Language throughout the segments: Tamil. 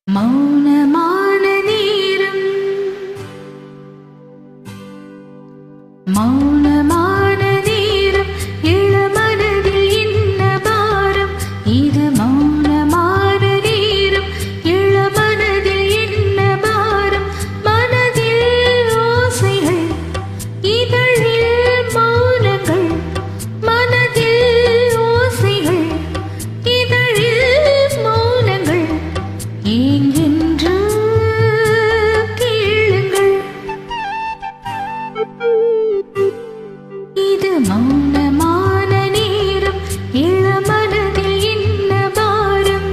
மௌனமான நேரம் மௌனமான நேரம் இளமனதில் என்ன பாரம் இது மௌனமான நேரம் இளமனதில் என்ன பாரம் மனதில் ஓசைகள் இதழில் மௌனங்கள் மனதில் ஓசைகள் இதழில் மௌனங்கள் ஏங்கென்று கேளுங்கள் இது மௌனமான நேரம் இளமனதில் என்ன பாரம்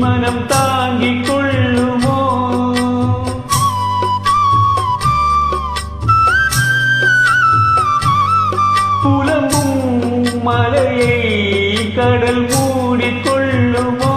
மனம் தாங்கிக் கொள்ளுமோ புலம்பும் மலையை கடல் மூடிக்கொள்ளுமோ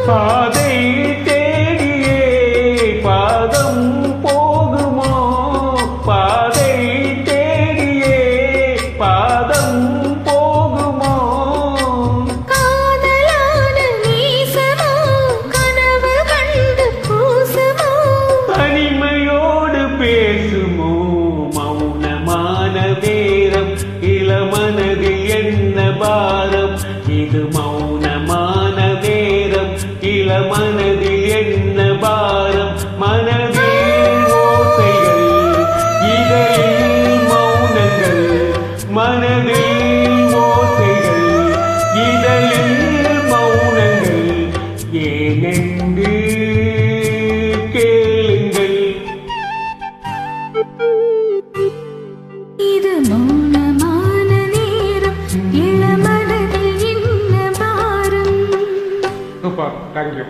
பாதை தேடியே பாதம் போகுமோ பாதை தேடியே பாதம் போகுமோ காதலான நேசமோ கனவு கண்டு பூசுமோ தனிமையோடு பேசுமோ மௌனமான நேரம் இளமனதில் என்ன பாரம் இது மௌனமான நேரம் இளமனதில் என்ன பாரம் மனதில் ஓசைகள் இதழில் மௌனங்கள் மனதில் ஓசைகள் இதழில் மௌனங்கள் ஏனென்று கேளுங்கள் இது மௌனமான நேரம் இளமனதில் என்ன பாரம். Super, thank you.